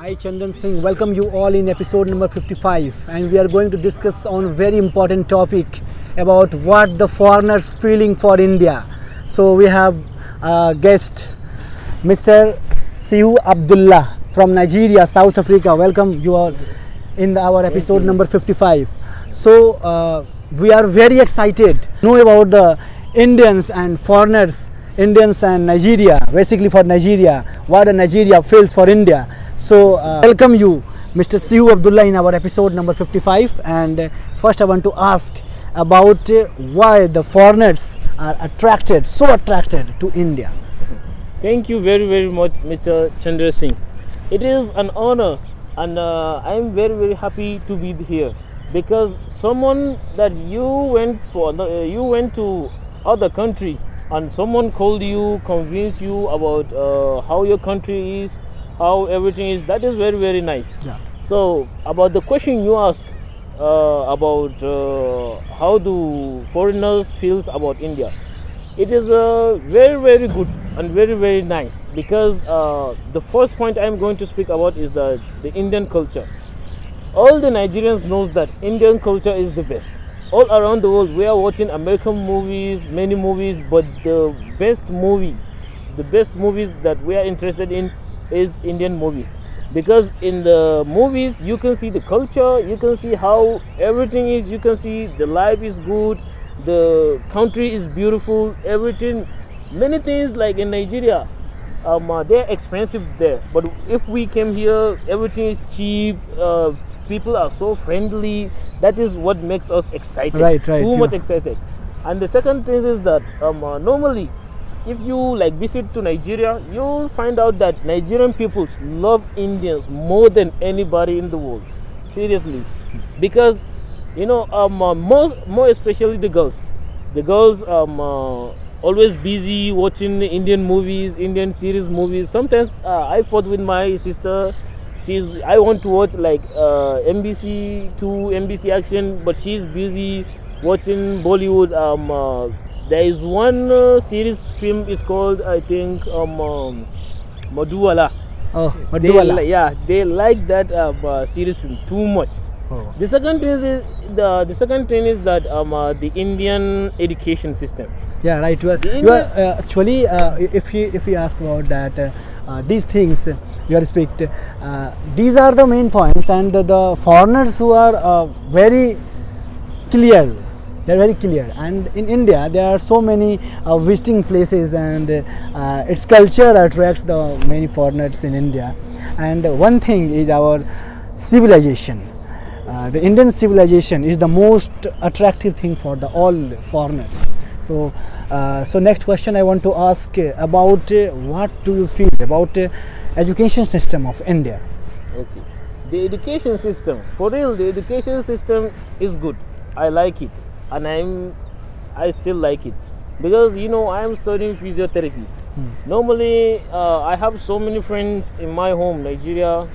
I Chandan Singh welcome you all in episode number 55, and we are going to discuss on a very important topic about what the foreigners feeling for India. So we have a guest, Mr. Shehu Abdullah from Nigeria, South Africa. Welcome you all in our episode number 55. So we are very excited to know about the Indians and foreigners, Indians and Nigeria, basically for Nigeria, what Nigeria feels for India. So welcome you, Mr. Shehu Abdullah, in our episode number 55. And first I want to ask about why the foreigners are so attracted to India. Thank you very much, Mr. Chandan Singh. It is an honor, and I am very happy to be here, because someone that you went to other country and someone called you, convinced you about how your country is, how everything is. That is very nice. Yeah. So about the question you asked about how do foreigners feels about India, it is very good and very nice, because the first point I am going to speak about is the Indian culture. All the Nigerians knows that Indian culture is the best. All around the world we are watching American movies, many movies, but the best movies that we are interested in is Indian movies, because in the movies you can see the culture, you can see how everything is, you can see the life is good, the country is beautiful, everything, many things. Like in Nigeria, they're expensive there, but if we came here, everything is cheap, people are so friendly. That is what makes us excited, too much excited. And the second thing is that normally if you visit to Nigeria, you'll find out that Nigerian people love Indians more than anybody in the world, seriously, because more especially the girls always busy watching Indian movies, Indian series movies. Sometimes I fought with my sister. I want to watch MBC 2, MBC Action, but she's busy watching Bollywood. There is one series film is called, I think, Madhuwala. Oh, Madhuwala. They like that series film too much. Oh. The second thing is that the Indian education system. Yeah, right. Actually, if you ask about that, these things you respect, these are the main points, and the foreigners who are very clear. They are very clear, and in India there are so many visiting places, and its culture attracts the many foreigners in India. And one thing is our civilization. The Indian civilization is the most attractive thing for all foreigners. So, next question I want to ask about what do you feel about education system of India? Okay, the education system, for real, the education system is good. I like it, and I still like it, because I am studying physiotherapy. Normally I have so many friends in my home, Nigeria.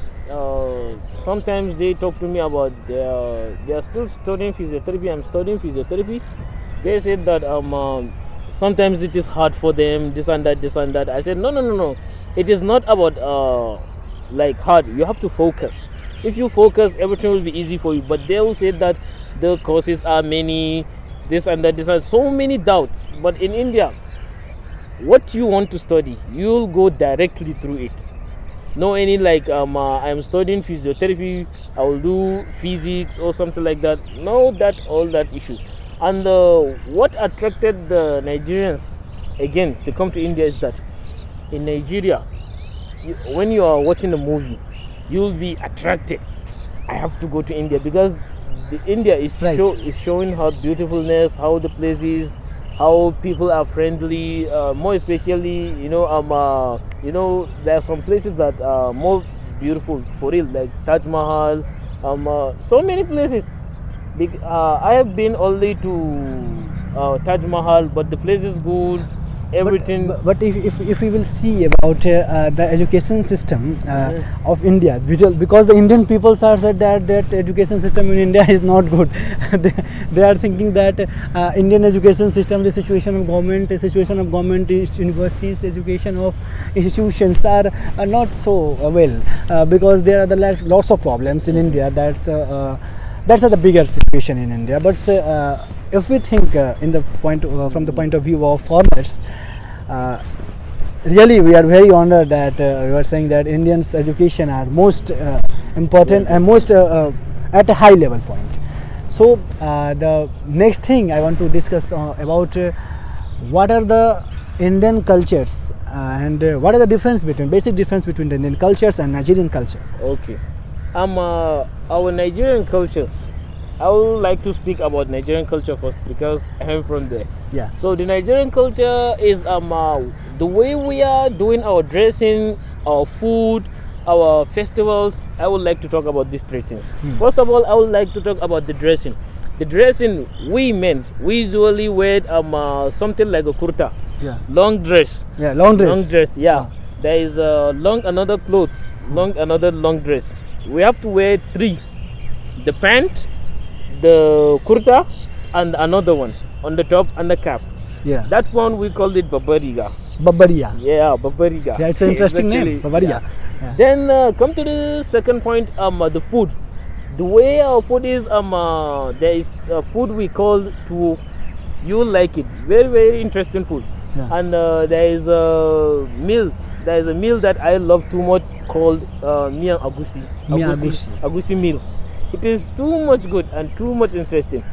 Sometimes they talk to me about they are still studying physiotherapy. I'm studying physiotherapy. They said that sometimes it is hard for them, this and that. I said no. It is not about hard. You have to focus. If you focus, everything will be easy for you. But they will say that the courses are many, this and that. So many doubts. But in India, what you want to study, you'll go directly through it. No any I'm studying physiotherapy, I will do physics or something like that. No, all that issue. And what attracted the Nigerians again to come to India is that in Nigeria, when you are watching a movie, you'll be attracted. I have to go to India, because India is showing how beautifulness, how the place is, how people are friendly. More especially, there are some places that are more beautiful, for real, like Taj Mahal. So many places. I have been only to Taj Mahal, but the place is good. everything. But if we will see about the education system of India, because the Indian people are said that education system in India is not good. they are thinking that Indian education system, the situation of government universities, education of institutions are not so well, because there are lots of problems in India. That's the bigger situation in India. But if we think in the point from the point of view of foreigners, really we are very honored that you are saying that Indians' education are most important and most at a high level point. So the next thing I want to discuss about what are the Indian cultures and what are the basic difference between the Indian cultures and Nigerian culture. Okay. Our Nigerian cultures, I would like to speak about Nigerian culture first because I am from there. Yeah. So the Nigerian culture is the way we are doing our dressing, our food, our festivals. I would like to talk about these three things. First of all, I would like to talk about the dressing. The dressing, we men, we usually wear something like a kurta. Yeah. Long dress. Yeah, long dress. Long dress, yeah. There is another cloth, another long dress. We have to wear three: the pant, the kurta, and another one on the top and the cap. Yeah. That one we call it babariga. Babariya. Yeah, babariga. Yeah, it's an interesting name, Babariya. Yeah. Yeah. Then come to the second point, the food. The way our food is, there is food we call tuwo. You like it, very very interesting food. Yeah. And there is a meal. There is a meal that I love too much called miyan agusi. Agusi meal. It is too much good and too much interesting.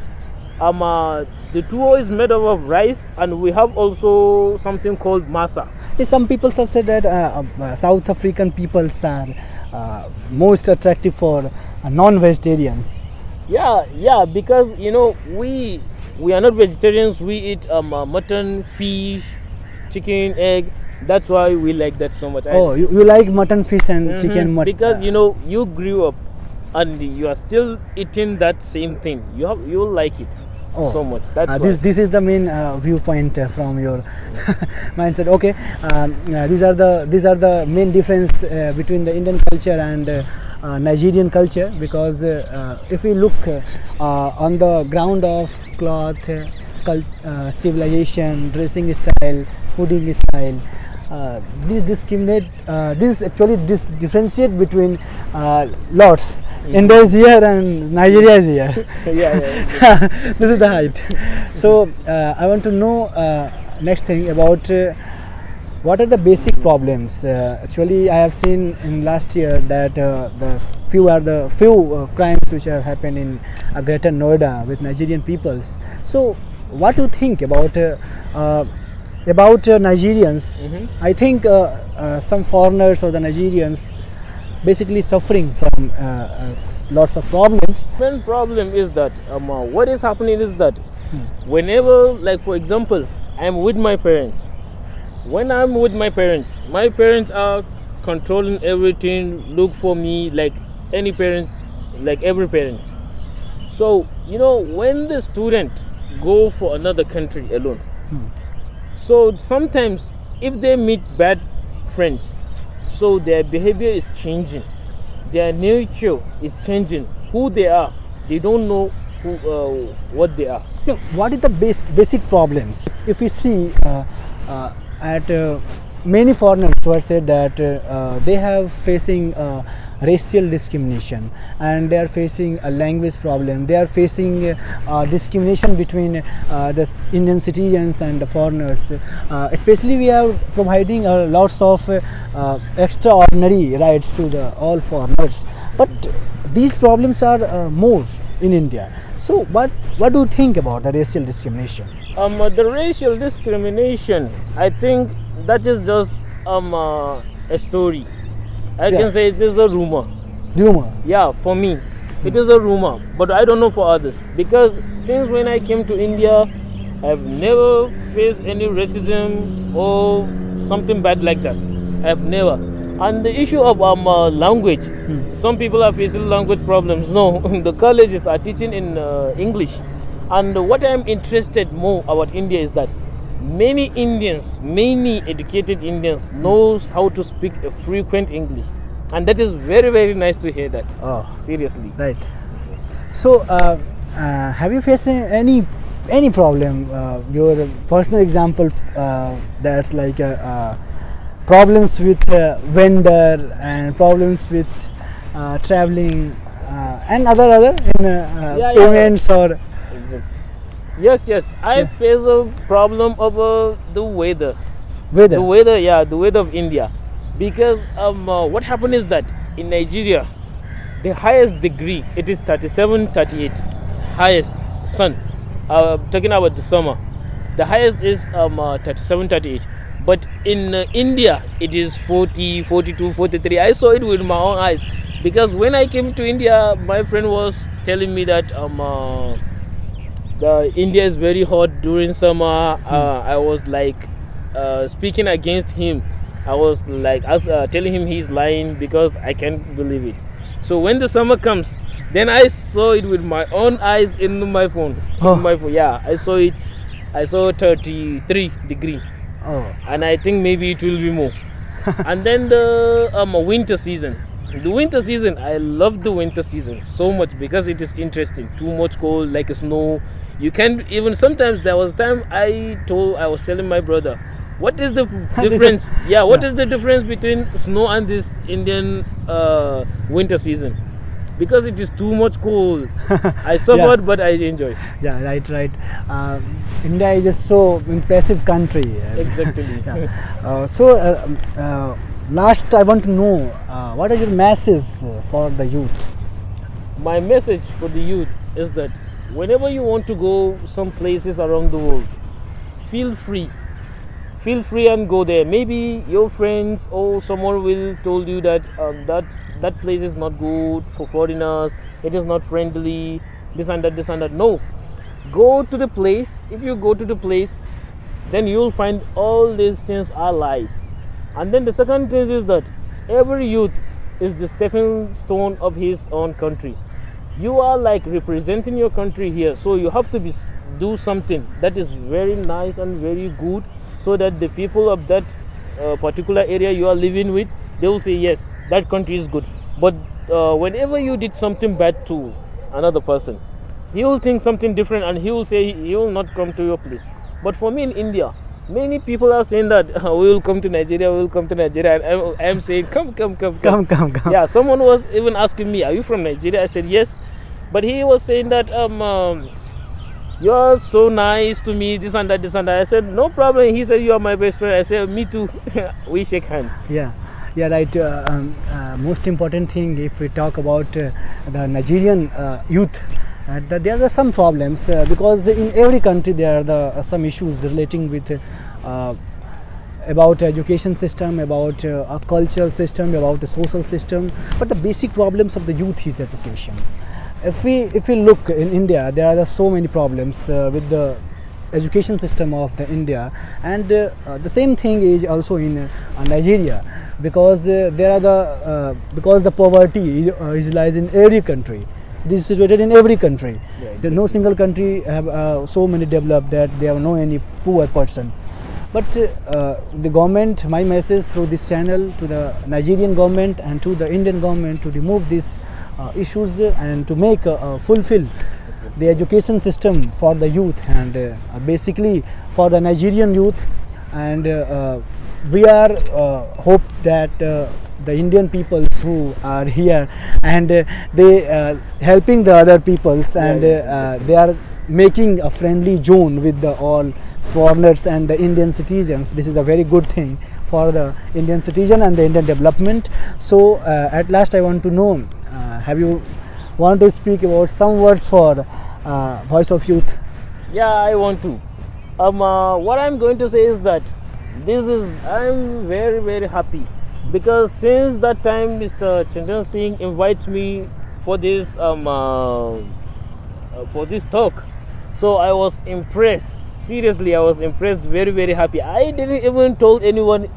The tuwo is made up of rice, and we have also something called masa. Some people have said that South African peoples are most attractive for non-vegetarians. Yeah, because you know we are not vegetarians. We eat mutton, fish, chicken, egg. That's why we like that so much. Oh, you like mutton, fish, and chicken? Because you know you grew up and you are still eating that same thing. You like it so much. That's this is the main viewpoint from your mindset. Okay, these are the main difference between the Indian culture and Nigerian culture, because if we look on the ground of cloth, civilization, dressing style, fooding style, this differentiate between lots. India is here and Nigeria is here. yeah. This is the height. So I want to know next thing about what are the basic problems. Actually, I have seen in last year that the few crimes which have happened in Greater Noida with Nigerian peoples. So what do you think about Nigerians? I think some foreigners or the Nigerians basically suffering from lots of problems. One problem is that what is happening is that whenever, like for example, I am with my parents. When I'm with my parents are controlling everything, look for me like any parents, like every parent. So you know, when the student go for another country alone, so sometimes if they meet bad friends, so their behavior is changing, their nature is changing, who they are, they don't know what they are. No, what is the basic problems? If we see at many foreigners who have said that they have facing racial discrimination, and they are facing a language problem, they are facing discrimination between the Indian citizens and the foreigners. Especially we are providing lots of extraordinary rights to all foreigners, but these problems are more in India. So what do you think about the racial discrimination? The racial discrimination, I think that is just a story. I can say it is a rumor. Yeah, for me it is a rumor, but I don't know for others, because since when I came to India, I've never faced any racism or something bad like that. I've never. And the issue of language, some people are facing language problems. No, the colleges are teaching in English. And what I'm interested more about India is that many Indians, many educated Indians knows how to speak a frequent English, and that is very, very nice to hear that. Oh, Seriously. right. So, have you faced any problem? Your personal example, that's like problems with vendor and problems with traveling and other payments or Exactly. Yes. I face a problem of the weather. weather. The weather, yeah, the weather of India, because what happened is that in Nigeria, the highest degree it is 37, 38, highest sun. Talking about the summer, the highest is 37, 38. But in India, it is 40, 42, 43. I saw it with my own eyes, because when I came to India, my friend was telling me that the India is very hot during summer. I was like speaking against him. I was like telling him he's lying, because I can't believe it. So when the summer comes, then I saw it with my own eyes in my phone. Yeah, I saw it. I saw 33 degree. Oh, And I think maybe it will be more. And then the winter season. The winter season, I love the winter season so much, because it is interesting. Too much cold, like a snow. You can't even, sometimes there was a time I was telling my brother, what is the difference? What is the difference between snow and this Indian winter season? Because it is too much cold. I suffered, but I enjoy. yeah, right. India is just so impressive country. Exactly. Last I want to know, what are your messages for the youth? My message for the youth is that whenever you want to go some places around the world, feel free and go there. Maybe your friends or someone will told you that that place is not good for foreigners, it is not friendly, this and that. No, go to the place. If you go to the place, then you'll find all these things are lies. And then the second thing is that every youth is the stepping stone of his own country. You are like representing your country here, so you have to do something that is very nice and very good, so that the people of that particular area you are living with, they will say yes, that country is good. But whenever you did something bad to another person, he will think something different, and he will say he will not come to your place. But for me in India, many people are saying that we will come to Nigeria, and I am saying come. Yeah, someone was even asking me, are you from Nigeria? I said yes, but he was saying that you are so nice to me, this and that. I said no problem. He said you are my best friend. I said me too. We shake hands. Yeah, right. Most important thing, if we talk about the Nigerian youth, there are some problems, because in every country there are some issues relating with about education system, about a cultural system, about the social system. But the basic problems of the youth is education. If we look in India, there are so many problems with the education system of the India, and the same thing is also in Nigeria, because because the poverty is lies in every country. It is situated in every country. Yeah, There no single country have so many developed that there are no any poor person. But the government, my message through this channel to the Nigerian government and to the Indian government, to remove these issues and to make fulfill the education system for the youth, and basically for the Nigerian youth. And we are hope that the Indian peoples who are here, and they helping the other peoples, and they are making a friendly zone with the all foreigners and the Indian citizens. This is a very good thing for the Indian citizen and the Indian development. So at last I want to know, have you want to speak about some words for Voice of Youth? Yeah, I want to. What I'm going to say is that I'm very, very happy, because since that time Mr. Chandan Singh invites me for this talk, so I was impressed. Seriously, I was impressed, very, very happy. I didn't even told anyone,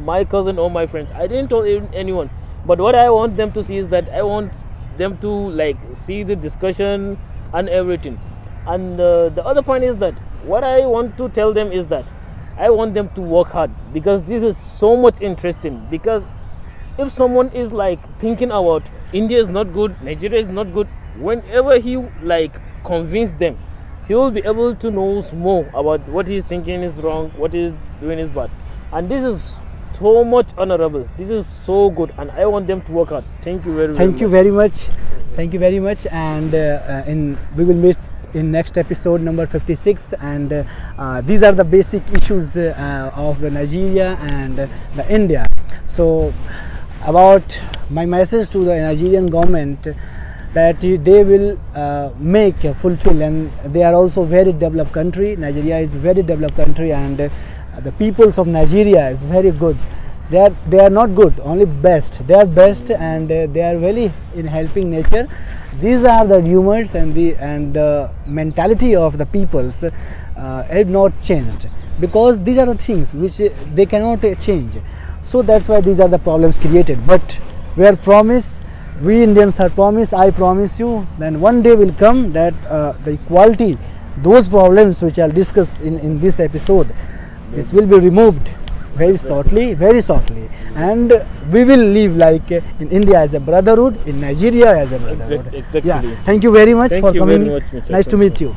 my cousin or my friends. I didn't tell anyone. But what I want them to see is that I want them to like see the discussion and everything. And the other point is that what I want to tell them is that I want them to work hard, because this is so much interesting. Because if someone is like thinking about India is not good, Nigeria is not good, whenever he like convince them, he will be able to know more about what he's thinking is wrong, what he's doing is bad. And this is so much honorable. This is so good, and I want them to work hard. Thank you very much. Thank you very much. Thank you very much. And we will meet in next episode number 56. And these are the basic issues of the Nigeria and the India. So about my message to the Nigerian government, that they will fulfill, and they are also very developed country. Nigeria is very developed country, and the peoples of Nigeria is very good. They are not good, only best. They are best, and they are really in helping nature. These are the humors, and the mentality of the peoples have not changed, because these are the things which they cannot change. So that's why these are the problems created. But we are promised, we Indians are promised, I promise you, then one day will come that the equality, those problems which I'll discuss in this episode, this will be removed very softly, and we will live like in India as a brotherhood, in Nigeria as a brotherhood. Exactly. Yeah. Thank you very much for coming. Very much, Mr. Nice to meet you.